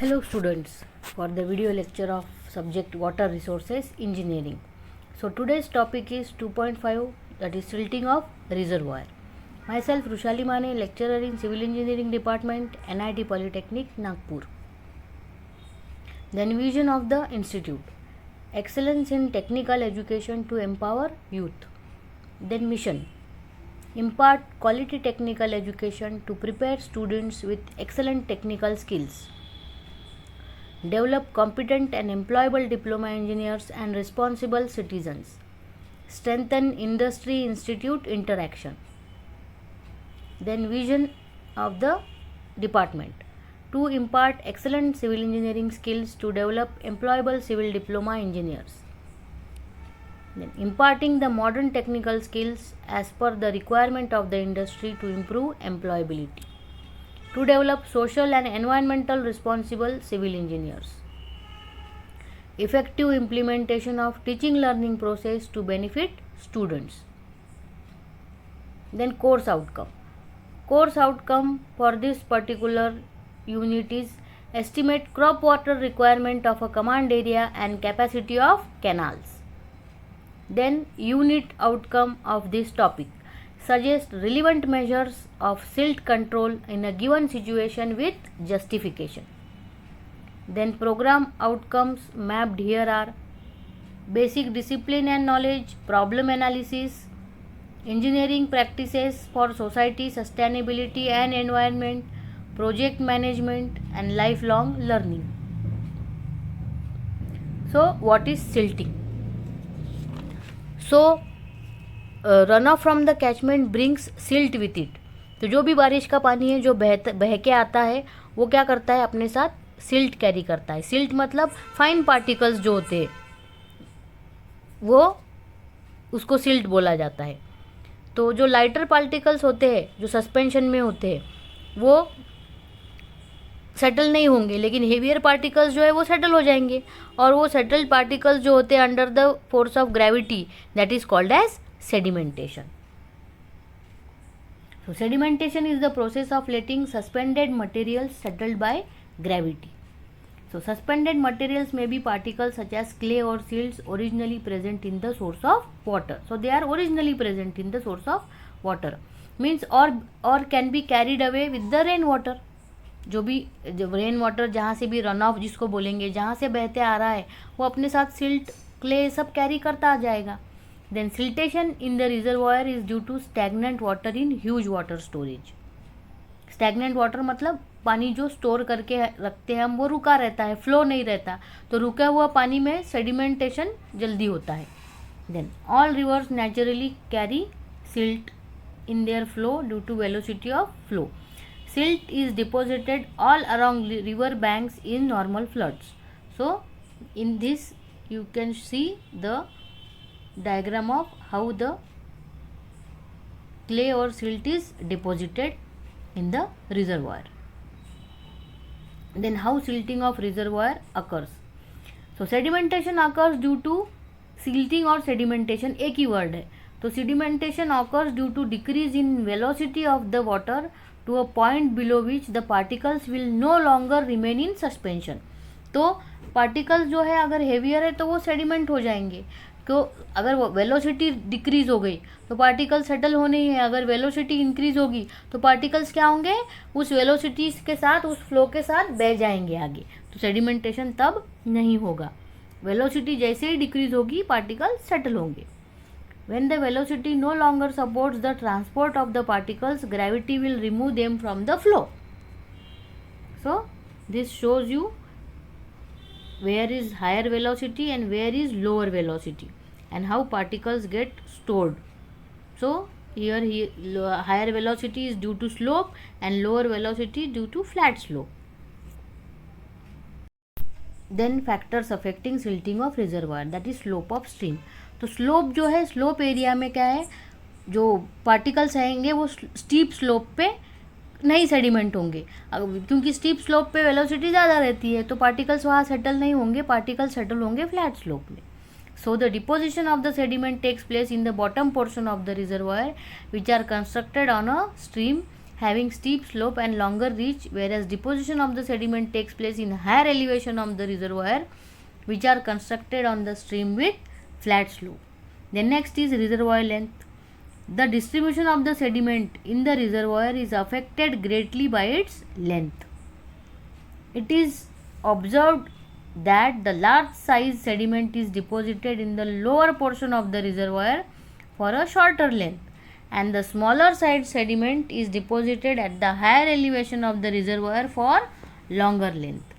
Hello students, for the video lecture of subject Water Resources Engineering. So today's topic is 2.5, that is silting of reservoir. Myself Rushali Mane, lecturer in Civil Engineering Department, NIT Polytechnic, Nagpur. Then vision of the institute: excellence in technical education to empower youth. Then mission: impart quality technical education to prepare students with excellent technical skills. Develop competent and employable diploma engineers and responsible citizens. Strengthen industry institute interaction. Then vision of the department: to impart excellent civil engineering skills to develop employable civil diploma engineers. Then imparting the modern technical skills as per the requirement of the industry to improve employability. To develop social and environmental responsible civil engineers. Effective implementation of teaching learning process to benefit students. Then course outcome. Course outcome for this particular unit is: estimate crop water requirement of a command area and capacity of canals. Then unit outcome of this topic: suggest relevant measures of silt control in a given situation with justification. Then program outcomes mapped here are: basic discipline and knowledge, problem analysis, engineering practices for society, sustainability and environment, project management and lifelong learning. So what is silting? So run of from the catchment brings silt with it. तो जो भी बारिश का पानी है जो बह के आता है वो क्या करता है, अपने साथ सिल्ट कैरी करता है. सिल्ट मतलब फाइन पार्टिकल्स जो होते हैं वो उसको सिल्ट बोला जाता है. तो जो लाइटर पार्टिकल्स होते हैं जो सस्पेंशन में होते हैं वो सेटल नहीं होंगे, लेकिन हेवियर पार्टिकल्स जो है वो सेटल हो जाएंगे. और वो सेटल्ड पार्टिकल्स जो होते हैं under the force of gravity, that is called as sedimentation. So sedimentation is the process of letting suspended materials settled by gravity. So suspended materials may be particles such as clay or silts originally present in the source of water. So they are originally present in the source of water, means or can be carried away with the rain water. जो rain water जहाँ से भी run of जिसको बोलेंगे, जहाँ से बहते आ रहा है वो अपने साथ सिल्ट, क्ले सब कैरी करता आ जाएगा. Then siltation in the reservoir is due to stagnant water in huge water storage. Stagnant water मतलब पानी जो स्टोर करके रखते हैं हम वो रुका रहता है, फ्लो नहीं रहता. तो रुका हुआ पानी में सेडिमेंटेशन जल्दी होता है. Then all rivers naturally carry silt in their flow due to velocity of flow. Silt is deposited all along river banks in normal floods. So in this you can see the diagram of how the clay or silt is deposited in the reservoir. Then how silting of reservoir occurs? So sedimentation occurs due to silting or sedimentation एक ही word है. तो sedimentation occurs due to decrease in velocity of the water to a point below which the particles will no longer remain in suspension. तो particles जो है अगर heavier है तो वो sediment हो जाएंगे. तो अगर वेलोसिटी डिक्रीज हो गई तो पार्टिकल सेटल होने ही है. अगर वेलोसिटी इंक्रीज होगी तो पार्टिकल्स क्या होंगे, उस वेलोसिटी के साथ, उस फ्लो के साथ बह जाएंगे आगे. तो सेडिमेंटेशन तब नहीं होगा. वेलोसिटी जैसे ही डिक्रीज होगी पार्टिकल सेटल होंगे. When the velocity no longer supports the transport of the particles, gravity will remove them from the flow. So this shows you where is higher velocity and where is lower velocity and how particles get stored. So here higher velocity is due to slope and lower velocity due to flat slope. Then factors affecting silting of reservoir, that is slope of stream. तो slope जो है, slope area में क्या है, जो particles आएंगे वो steep slope पे नहीं सेडिमेंट होंगे, क्योंकि स्टीप स्लोप पे वेलोसिटी ज़्यादा रहती है. तो पार्टिकल्स वहाँ सेटल नहीं होंगे, पार्टिकल्स सेटल होंगे फ्लैट स्लोप में. So the deposition of the sediment takes place in the bottom portion of the reservoir which are constructed on a stream having steep slope and longer reach, whereas deposition of the sediment takes place in higher elevation of the reservoir, which are constructed on the stream with flat slope. Then next is reservoir length. The distribution of the sediment in the reservoir is affected greatly by its length. It is observed that the large size sediment is deposited in the lower portion of the reservoir for a shorter length, and the smaller size sediment is deposited at the higher elevation of the reservoir for longer length.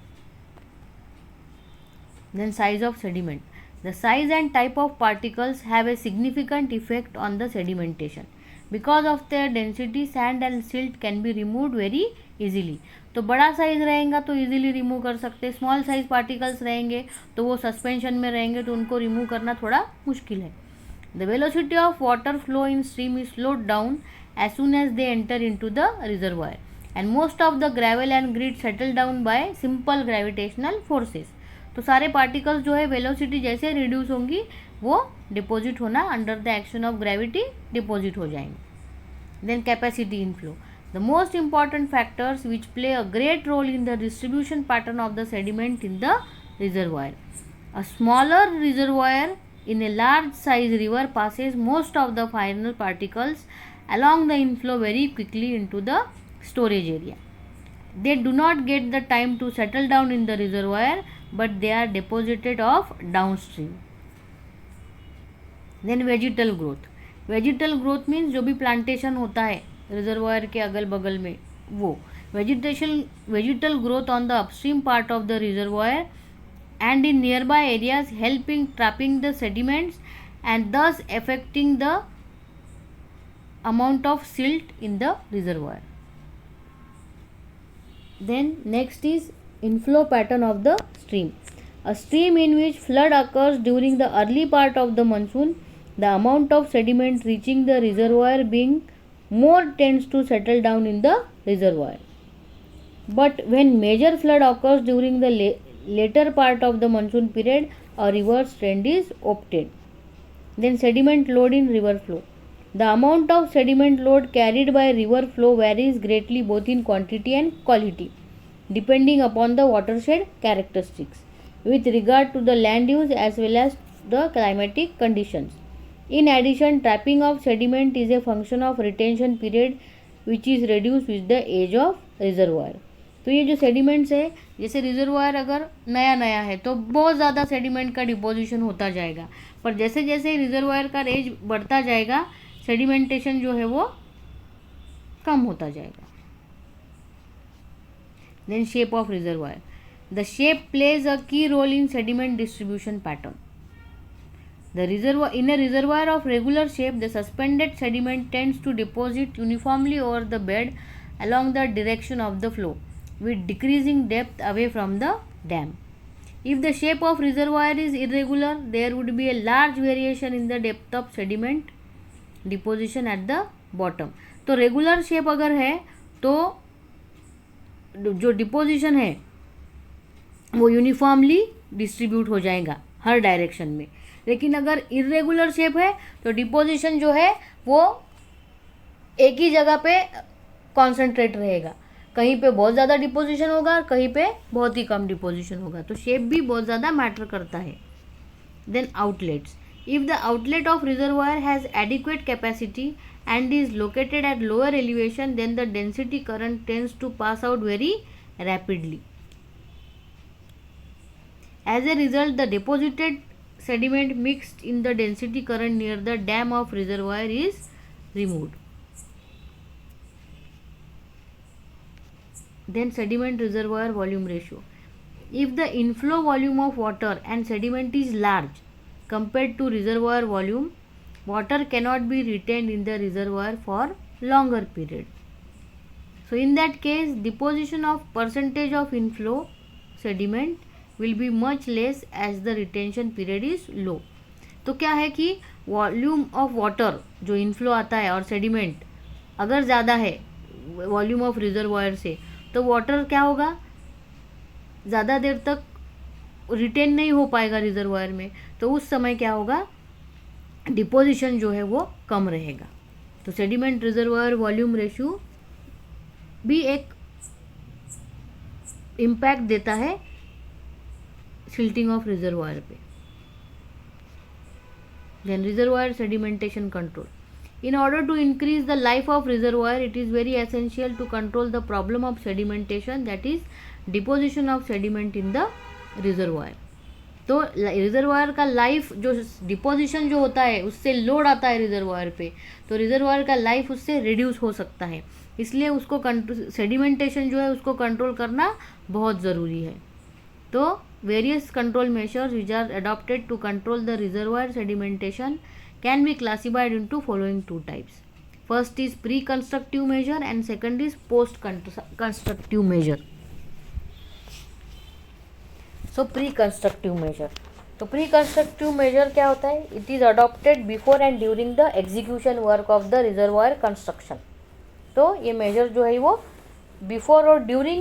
Then size of sediment. The size and type of particles have a significant effect on the sedimentation. Because of their density, sand and silt can be removed very easily. तो बड़ा size रहेगा तो easily remove कर सकते, small size particles रहेंगे तो वो suspension में रहेंगे तो उनको रिमूव करना थोड़ा मुश्किल है. The velocity of water flow in stream is slowed down as soon as they enter into the reservoir, and most of the gravel and grit settle down by simple gravitational forces. तो सारे particles जो है velocity जैसे reduce होंगी वो deposit होना under the action of gravity deposit हो जाएंगे. Then capacity inflow. The most important factors which play a great role in the distribution pattern of the sediment in the reservoir. A smaller reservoir in a large size river passes most of the final particles along the inflow very quickly into the storage area. They do not get the time to settle down in the reservoir, but they are deposited off downstream. Then vegetal growth. Vegetal growth means जो भी plantation होता है reservoir के अगल बगल में वो vegetal growth on the upstream part of the reservoir and in nearby areas, helping trapping the sediments and thus affecting the amount of silt in the reservoir. Then next is inflow pattern of the stream. A stream in which flood occurs during the early part of the monsoon, the amount of sediment reaching the reservoir being more tends to settle down in the reservoir. But when major flood occurs during the later part of the monsoon period, a reverse trend is obtained. Then sediment load in river flow. The amount of sediment load carried by river flow varies greatly both in quantity and quality, depending upon the watershed characteristics with regard to the land use as well as the climatic conditions. In addition, trapping of sediment is a function of retention period which is reduced with the age of reservoir. तो ये जो sediments है, जैसे reservoir अगर नया नया है तो बहुत ज़्यादा सेडिमेंट का डिपोजिशन होता जाएगा, पर जैसे जैसे रिजर्वायर का एज बढ़ता जाएगा सेडिमेंटेशन जो है वो कम होता जाएगा. Then shape of reservoir. The shape plays a key role in sediment distribution pattern. The reservoir in a reservoir of regular shape, the suspended sediment tends to deposit uniformly over the bed along the direction of the flow, with decreasing depth away from the dam. If the shape of reservoir is irregular, there would be a large variation in the depth of sediment deposition at the bottom. तो regular shape अगर है तो जो deposition है वो uniformly distribute हो जाएगा हर direction में. लेकिन अगर इरेगुलर शेप है तो डिपोजिशन जो है वो एक ही जगह पे कॉन्सेंट्रेट रहेगा, कहीं पे बहुत ज़्यादा डिपोजिशन होगा और कहीं पे बहुत ही कम डिपोजिशन होगा. तो शेप भी बहुत ज़्यादा मैटर करता है. Then outlets. If the outlet of reservoir has adequate capacity and is located at lower elevation, then the density current tends to pass out very rapidly. As a result, the deposited sediment mixed in the density current near the dam of reservoir is removed. Then sediment reservoir volume ratio. If the inflow volume of water and sediment is large compared to reservoir volume, water cannot be retained in the reservoir for longer period. So in that case, deposition of percentage of inflow sediment will be much less as the retention period is low. तो क्या है कि volume of water जो inflow आता है और sediment अगर ज़्यादा है वॉल्यूम ऑफ रिजर्वायर से, तो वाटर क्या होगा, ज़्यादा देर तक रिटेन नहीं हो पाएगा रिजर्वायर में, तो उस समय क्या होगा, डिपोजिशन जो है वो कम रहेगा. तो सेडिमेंट रिजर्वायर वॉल्यूम रेशियो भी एक इम्पैक्ट देता है सिल्टिंग ऑफ रिजर्वायर पे. Then reservoir sedimentation control. In order to increase the life of reservoir, it is very essential to control the problem of sedimentation, that is deposition of sediment in the reservoir. तो reservoir का life जो deposition जो होता है उससे load आता है reservoir पे, तो रिजर्वायर का लाइफ उससे रिड्यूस हो सकता है. इसलिए उसको सेडिमेंटेशन जो है उसको कंट्रोल करना बहुत ज़रूरी है. तो various control measures which are adopted to control the reservoir sedimentation can be classified into following two types. First is pre-constructive measure and second is post-constructive measure. So pre-constructive measure. तो pre-constructive measure क्या होता है? It is adopted before and during the execution work of the reservoir construction. तो ये measure जो है वो before और during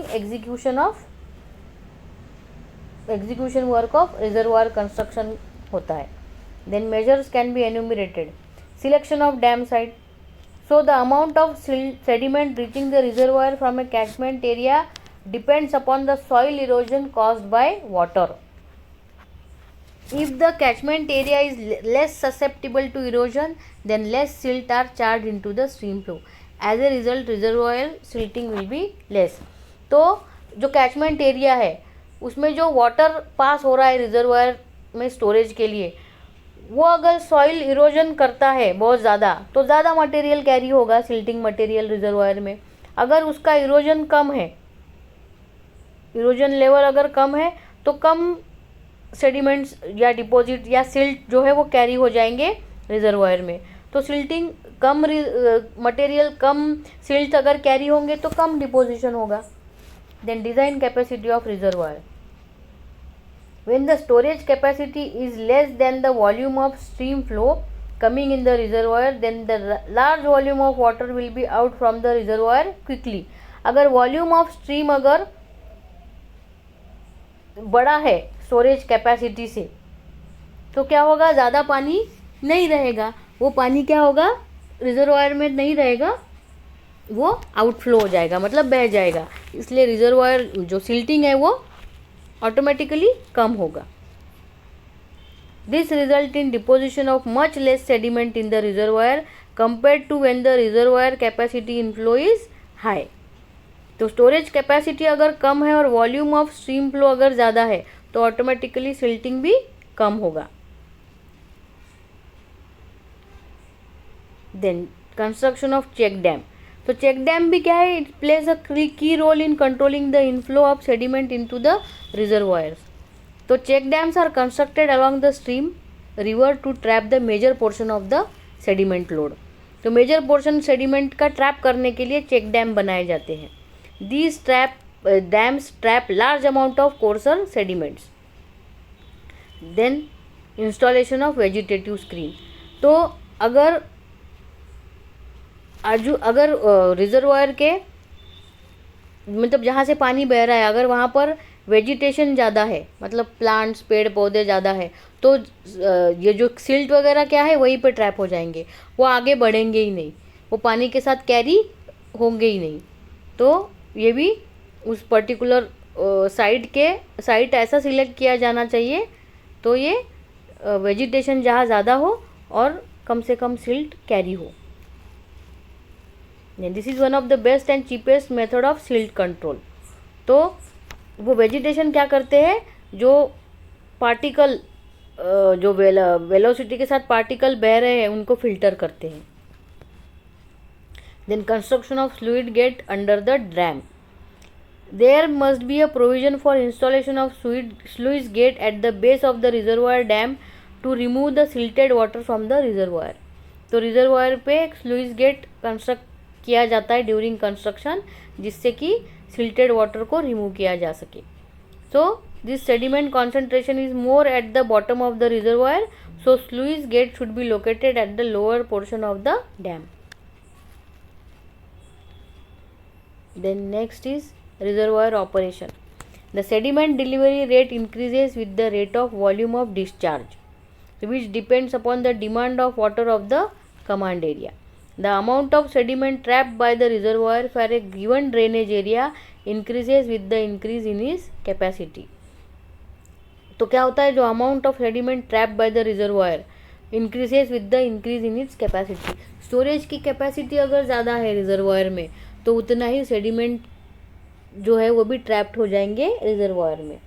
execution work of reservoir construction होता है. Then measures can be enumerated. Selection of dam site. So the amount of sediment reaching the reservoir from a catchment area depends upon the soil erosion caused by water. If the catchment area is less susceptible to erosion, then less silt are charged into the stream flow. As a result, reservoir silting will be less. तो जो catchment area है उसमें जो water पास हो रहा है reservoir में storage के लिए, वो अगर सॉइल इरोजन करता है बहुत ज़्यादा तो ज़्यादा मटेरियल कैरी होगा सिल्टिंग मटेरियल रिजर्वायर में. अगर उसका इरोजन कम है, इरोजन लेवल अगर कम है तो कम सेडिमेंट्स या डिपॉजिट या सिल्ट जो है वो कैरी हो जाएंगे रिजर्वायर में. तो सिल्टिंग कम मटेरियल कम सिल्ट अगर कैरी होंगे तो कम डिपोजिशन होगा. Then design capacity of reservoir. When the storage capacity is less than the volume of stream flow coming in the reservoir, then the large volume of water will be out from the reservoir quickly. अगर volume of stream अगर बड़ा है storage capacity से तो क्या होगा, ज़्यादा पानी नहीं रहेगा. वो पानी क्या होगा, रिजर्वायर में नहीं रहेगा, वो आउटफ्लो हो जाएगा, मतलब बह जाएगा. इसलिए रिजर्वायर जो सिल्टिंग है वो ऑटोमेटिकली कम होगा. This result in deposition of much less sediment in the reservoir compare to when the reservoir capacity inflow is high. तो स्टोरेज कैपेसिटी अगर कम है और वॉल्यूम ऑफ स्ट्रीम फ्लो अगर ज़्यादा है तो ऑटोमेटिकली सिल्टिंग भी कम होगा. Then construction of check dam. तो चेक डैम भी क्या है, it plays a key role in controlling the inflow of sediment into the reservoirs. तो check dams are constructed along the stream river to trap the major portion of the sediment load. तो major portion sediment का trap करने के लिए check dam बनाए जाते हैं. These dams trap large amount of coarser sediments. Then installation of vegetative screen. तो अगर रिजर्वायर के मतलब जहाँ से पानी बह रहा है अगर वहाँ पर वेजिटेशन ज़्यादा है, मतलब प्लांट्स पेड़ पौधे ज़्यादा है, तो ये जो सिल्ट वगैरह क्या है वहीं पर ट्रैप हो जाएंगे, वो आगे बढ़ेंगे ही नहीं, वो पानी के साथ कैरी होंगे ही नहीं. तो ये भी उस पर्टिकुलर साइट ऐसा सिलेक्ट किया जाना चाहिए तो ये वेजिटेशन जहाँ ज़्यादा हो और कम से कम सिल्ट कैरी हो. This is one of the best and cheapest method of silt control. तो वो वेजिटेशन क्या करते हैं, जो पार्टिकल जो वेलोसिटी के साथ पार्टिकल बह रहे हैं उनको फिल्टर करते हैं. Then construction of fluid gate under the dam. There must be a provision for installation of sluice gate at the base of the reservoir dam to remove the silted water from the reservoir. तो reservoir पे एक sluice gate construct किया जाता है during construction, जिससे कि सिल्टेड water को remove किया जा सके. So this sediment concentration is more at the bottom of the reservoir, so sluice gate should be located at the lower portion of the dam. Then next is reservoir operation. The sediment delivery rate increases with the rate of volume of discharge, which depends upon the demand of water of the command area. The amount of sediment trapped by the reservoir for a given drainage area increases with the increase in its capacity. तो क्या होता है, जो amount of sediment trap by the reservoir increases with the increase in its capacity. Storage की capacity अगर ज़्यादा है reservoir में तो उतना ही सेडिमेंट जो है वो भी ट्रैप्ड हो जाएंगे रिजर्वायर में.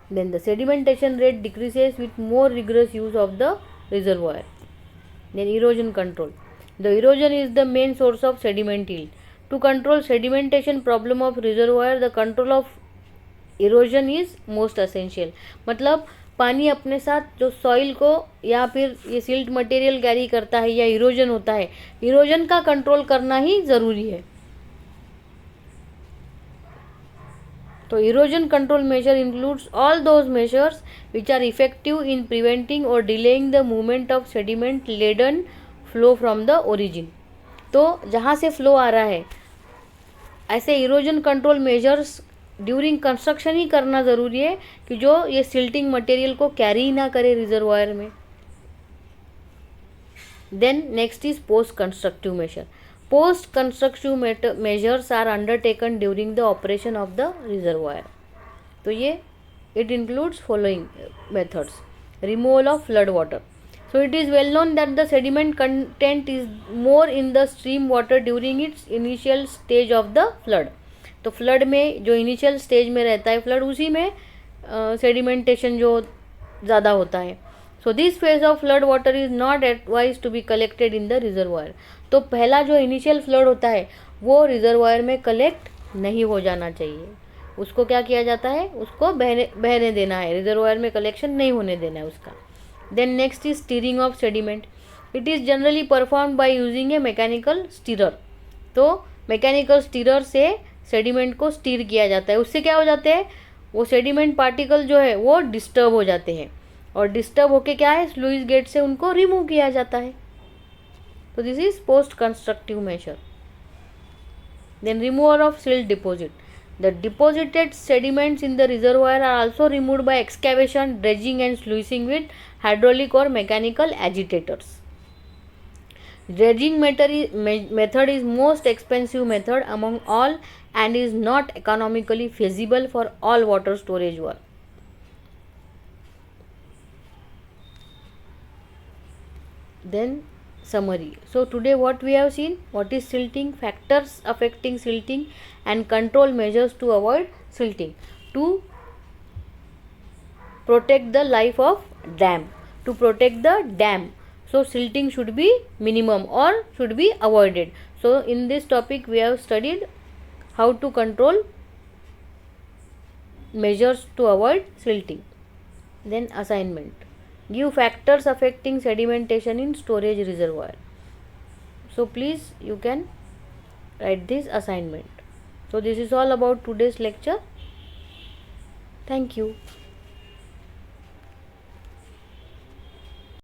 Then the sedimentation rate decreases with more rigorous use of the reservoir. Then erosion control. The erosion is the main source of sediment yield. To control sedimentation problem of reservoir, the control of erosion is most essential. मतलब पानी अपने साथ जो soil को या फिर ये silt material carry करता है या इरोजन होता है, इरोजन का कंट्रोल करना ही ज़रूरी है. तो erosion control measure includes all those measures which are effective in preventing or delaying the movement of sediment laden flow from the origin. तो जहाँ से फ्लो आ रहा है ऐसे erosion control measures during construction ही करना ज़रूरी है कि जो ये सिल्टिंग मटेरियल को कैरी ना करे रिजर्वायर में. Then next is post constructive measure. Post constructive measures are undertaken during the operation of the reservoir. तो ये it includes following methods. Removal of flood water. So it is well known that the sediment content is more in the stream water during its initial stage of the flood. तो flood में जो initial stage में रहता है flood, उसी में sedimentation जो ज़्यादा होता है. So this phase of flood water is not advised to be collected in the reservoir. तो पहला जो इनिशियल फ्लड होता है वो रिजर्वायर में कलेक्ट नहीं हो जाना चाहिए. उसको क्या किया जाता है, उसको बहने देना है, रिजर्वायर में कलेक्शन नहीं होने देना है उसका. Then next is stirring of sediment. It is generally perform by using a mechanical stirrer. तो मैकेनिकल स्टीरर से सेडिमेंट को स्टीर किया जाता है. उससे क्या हो जाते हैं, वो सेडिमेंट पार्टिकल जो है वो डिस्टर्ब हो जाते हैं और डिस्टर्ब होके क्या है, स्लुइस गेट से उनको रिमूव किया जाता है. So this is post constructive measure. Then removal of silt deposit. The deposited sediments in the reservoir are also removed by excavation, dredging and sluicing with hydraulic or mechanical agitators. Dredging method is most expensive method among all and is not economically feasible for all water storage work. Then summary. So today what we have seen, what is silting, factors affecting silting and control measures to avoid silting, to protect the life of dam, to protect the dam. So silting should be minimum or should be avoided. So in this topic we have studied how to control measures to avoid silting. Then assignment. Give factors affecting sedimentation in storage reservoir. So please you can write this assignment. So this is all about today's lecture. Thank you.